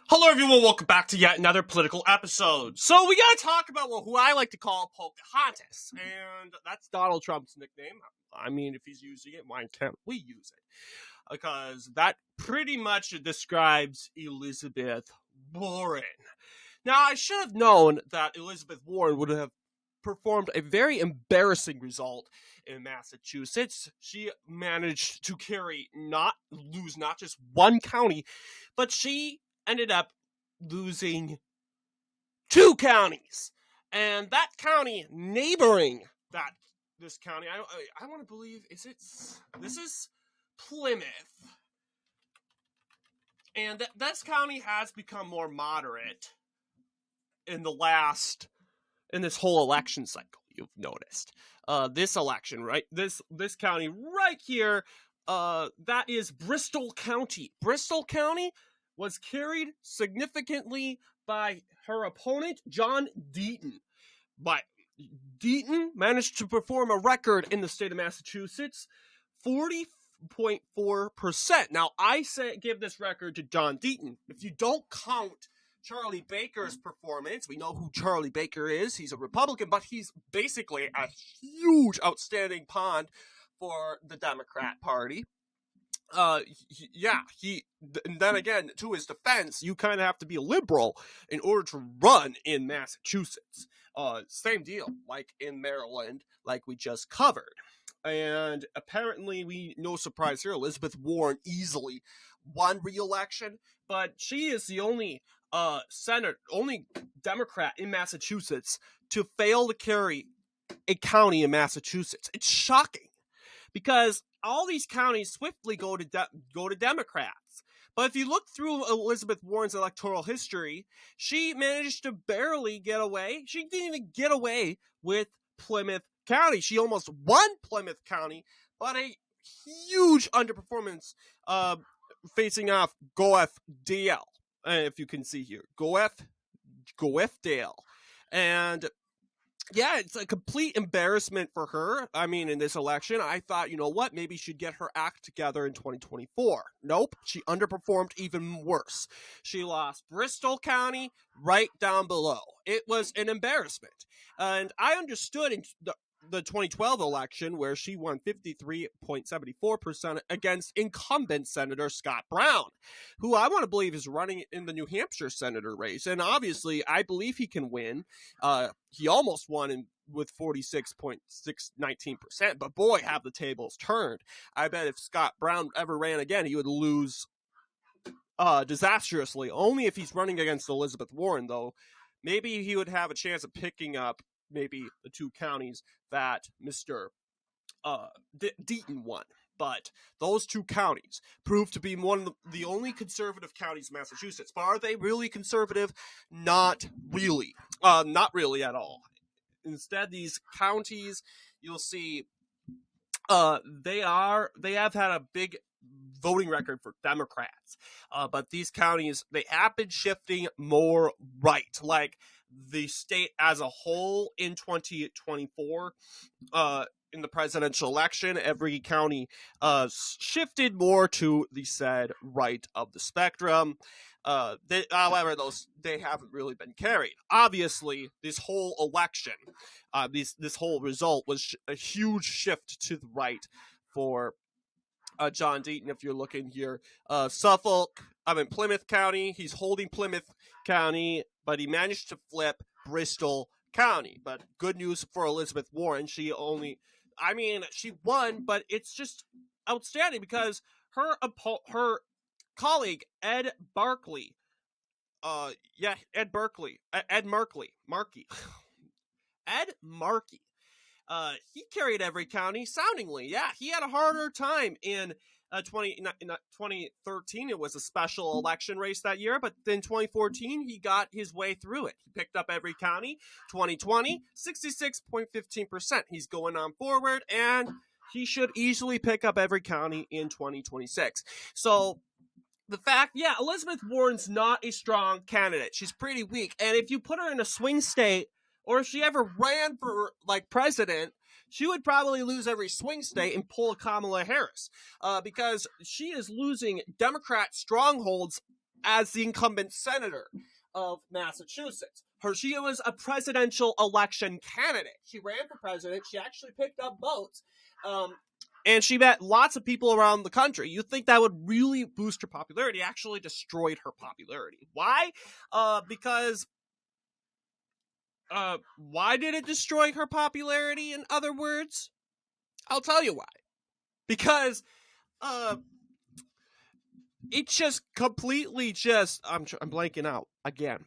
Hello, everyone. Welcome back to yet another political episode. So we gotta talk about who I like to call Pocahontas, and that's Donald Trump's nickname. I mean, if he's using it, why can't we use it? Because that pretty much describes Elizabeth Warren. Now, I should have known that Elizabeth Warren would have performed a very embarrassing result in Massachusetts. She managed to lose not just one county, but she ended up losing two counties, and that county neighboring this county, I want to believe this is Plymouth, and this county has become more moderate in this whole election cycle. You've noticed this election, right? This county right here, that is Bristol County. Bristol County was carried significantly by her opponent, John Deaton. But Deaton managed to perform a record in the state of Massachusetts, 40.4%. Now, give this record to John Deaton. If you don't count Charlie Baker's performance, we know who Charlie Baker is. He's a Republican, but he's basically a huge, outstanding pawn for the Democrat Party. And then again, to his defense, you kind of have to be a liberal in order to run in Massachusetts. Same deal, like in Maryland, like we just covered. And apparently, no surprise here, Elizabeth Warren easily won re-election, but she is the only only Democrat in Massachusetts to fail to carry a county in Massachusetts. It's shocking, because all these counties swiftly go to Democrats. But if you look through Elizabeth Warren's electoral history, she managed to barely get away. She didn't even get away with Plymouth County. She almost won Plymouth County, but a huge underperformance facing off Goeth Dale. If you can see here, Goeth Dale. And yeah, it's a complete embarrassment for her. I mean, in this election, I thought, you know what, maybe she'd get her act together in 2024. Nope, she underperformed even worse. She lost Bristol County right down below. It was an embarrassment. And I understood in the 2012 election, where she won 53.74% against incumbent Senator Scott Brown, who I want to believe is running in the New Hampshire senator race. And obviously, I believe he can win. He almost won with 46.619%, but boy, have the tables turned. I bet if Scott Brown ever ran again, he would lose disastrously. Only if he's running against Elizabeth Warren, though. Maybe he would have a chance of picking up maybe the two counties that Mr. Deaton won. But those two counties proved to be one of the only conservative counties in Massachusetts. But are they really conservative? Not really. Not really at all. Instead, these counties, you'll see, they have had a big voting record for Democrats. But these counties, they have been shifting more right. Like the state as a whole in 2024, in the presidential election, every county shifted more to the said right of the spectrum. However, they haven't really been carried. Obviously, this whole election, this whole result was a huge shift to the right for John Deaton. If you're looking here, Plymouth County, he's holding Plymouth County, but he managed to flip Bristol County. But good news for Elizabeth Warren. She won, but it's just outstanding because her colleague, Ed Markey, he carried every county soundingly. Yeah, he had a harder time in 2013. It was a special election race that year, but in 2014, he got his way through it. He picked up every county. 2020, 66.15%. He's going on forward, and he should easily pick up every county in 2026. So the fact, Elizabeth Warren's not a strong candidate. She's pretty weak. And if you put her in a swing state, or if she ever ran for president, she would probably lose every swing state and pull Kamala Harris, because she is losing Democrat strongholds as the incumbent senator of Massachusetts. She was a presidential election candidate. She ran for president. She actually picked up votes. And she met lots of people around the country. You'd think that would really boost her popularity. Actually destroyed her popularity. Why? Because why did it destroy her popularity, in other words? I'll tell you why. Because it just completely I'm blanking out again.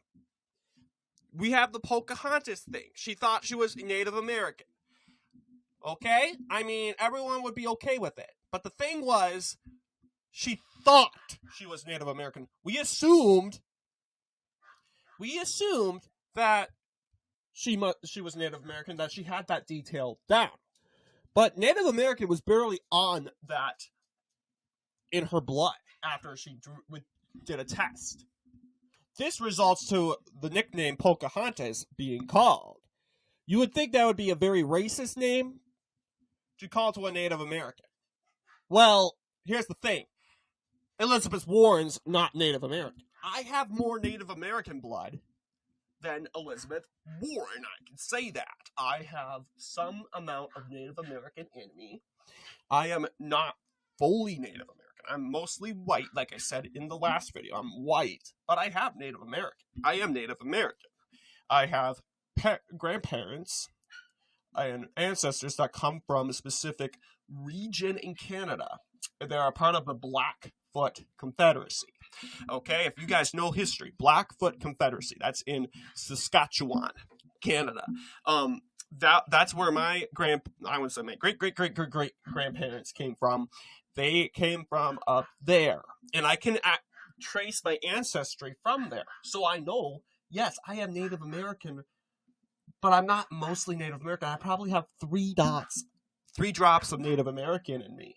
We have the Pocahontas thing. She thought she was Native American. Okay? I mean, everyone would be okay with it. But the thing was, she thought she was Native American. We assumed that she was Native American, that she had that detail down. But Native American was barely on that in her blood after she did a test. This results to the nickname Pocahontas being called. You would think that would be a very racist name to call to a Native American. Well, here's the thing. Elizabeth Warren's not Native American. I have more Native American blood than Elizabeth Warren. I can say that. I have some amount of Native American in me. I am not fully Native American. I'm mostly white, like I said in the last video. I'm white, but I have Native American. I am Native American. I have grandparents and ancestors that come from a specific region in Canada. They're a part of the Blackfoot Confederacy. Okay, if you guys know history, Blackfoot Confederacy, that's in Saskatchewan, Canada. That's where my great grandparents came from. They came from up there, and I can trace my ancestry from there. So I know, yes, I am Native American, but I'm not mostly Native American. I probably have 3 drops of Native American in me,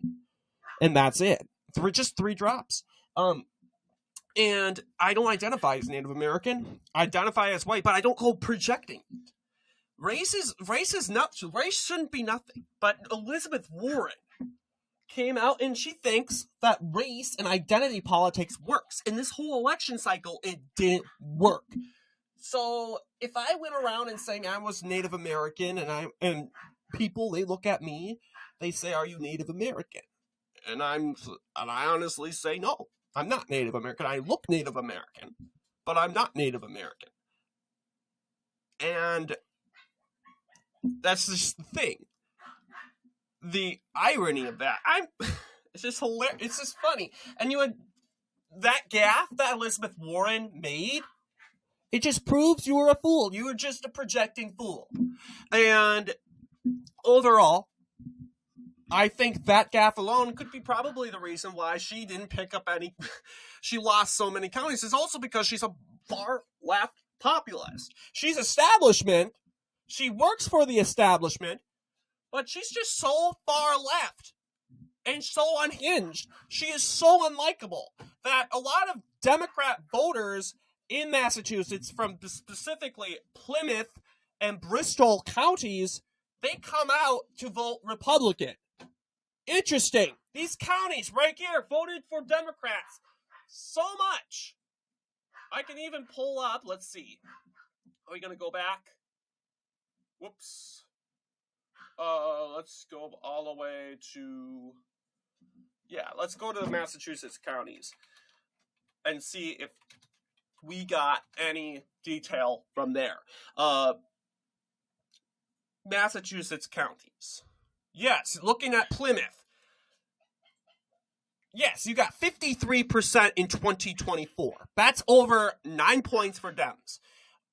and that's it. Just 3 drops. And I don't identify as Native American. I identify as white, but I don't go projecting it. Race is nuts. Race shouldn't be nothing. But Elizabeth Warren came out and she thinks that race and identity politics works. In this whole election cycle, it didn't work. So if I went around and saying I was Native American and people, they look at me, they say, "Are you Native American?" And I honestly say, no, I'm not Native American. I look Native American, but I'm not Native American. And that's just the thing. The irony of that, it's just hilarious. It's just funny. And that gaffe that Elizabeth Warren made, it just proves you were a fool. You were just a projecting fool. And overall, I think that gaffe alone could be probably the reason why she didn't pick up she lost so many counties. It's also because she's a far left populist. She's establishment. She works for the establishment, but she's just so far left and so unhinged. She is so unlikable that a lot of Democrat voters in Massachusetts, from specifically Plymouth and Bristol counties, they come out to vote Republican. Interesting. These counties right here voted for Democrats so much. I can even pull up. Let's see. Are we going to go back? Whoops. Let's go all the way to... Yeah, let's go to the Massachusetts counties and see if we got any detail from there. Massachusetts counties. Yes, looking at Plymouth. Yes, you got 53% in 2024. That's over 9 points for Dems.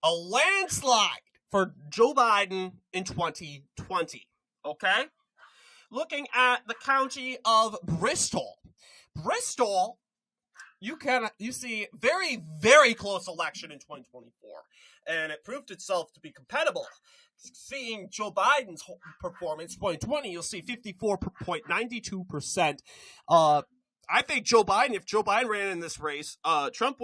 A landslide for Joe Biden in 2020. Okay? Looking at the county of Bristol. Bristol, you see very, very close election in 2024. And it proved itself to be compatible. Seeing Joe Biden's performance, 2020, you'll see 54.92%. I think Joe Biden, if Joe Biden ran in this race, Trump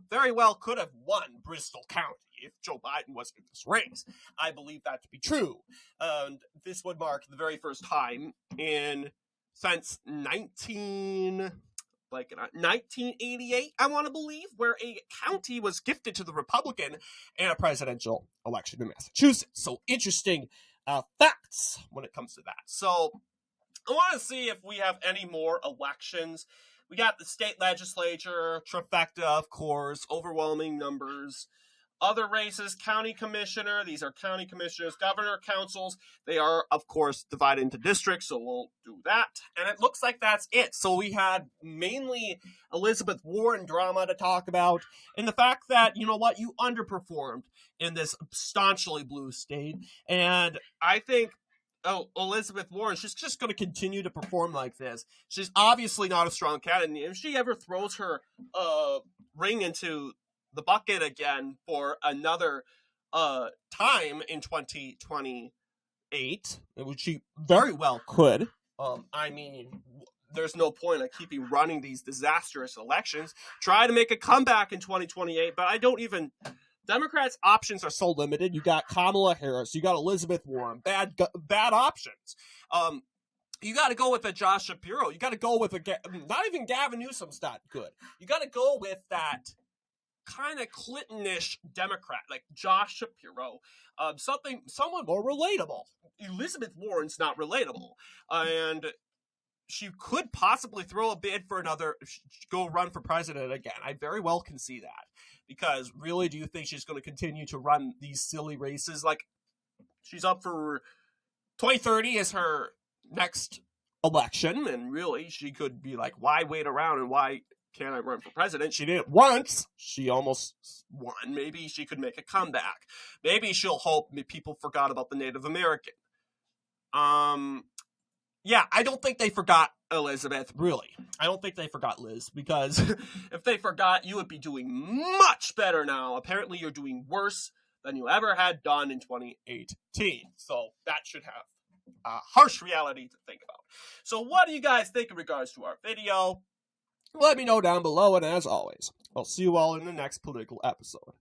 very well could have won Bristol County if Joe Biden was in this race. I believe that to be true. And this would mark the very first time since 19... like in 1988, I want to believe, where a county was gifted to the Republican in a presidential election in Massachusetts. So interesting facts when it comes to that. So I want to see if we have any more elections. We got the state legislature, trifecta, of course, overwhelming numbers. Other races, county commissioner, these are county commissioners, governor, councils. They are, of course, divided into districts, so we'll do that. And it looks like that's it. So we had mainly Elizabeth Warren drama to talk about, and the fact that, you know what, you underperformed in this staunchly blue state. And I think Elizabeth Warren, she's just going to continue to perform like this. She's obviously not a strong candidate. If she ever throws her ring into the bucket again for another time in 2028, which she very well could. I mean, there's no point in keeping running these disastrous elections. Try to make a comeback in 2028, but I don't even... Democrats' options are so limited. You got Kamala Harris, you got Elizabeth Warren, bad options. You got to go with a Josh Shapiro. You got to go with not even Gavin Newsom's not good. You got to go with that kind of Clinton-ish Democrat, like Josh Shapiro, someone more relatable. Elizabeth Warren's not relatable, and she could possibly throw a bid for go run for president again. I very well can see that, because really, do you think she's going to continue to run these silly races? Like, she's up for 2030 is her next election, and really, she could be like, why wait around and why can't I run for president? She did it once. She almost won. Maybe she could make a comeback. Maybe she'll hope people forgot about the Native American. Yeah, I don't think they forgot Elizabeth, really. I don't think they forgot Liz, because if they forgot, you would be doing much better now. Apparently, you're doing worse than you ever had done in 2018. So that should have a harsh reality to think about. So what do you guys think in regards to our video? Let me know down below, and as always, I'll see you all in the next political episode.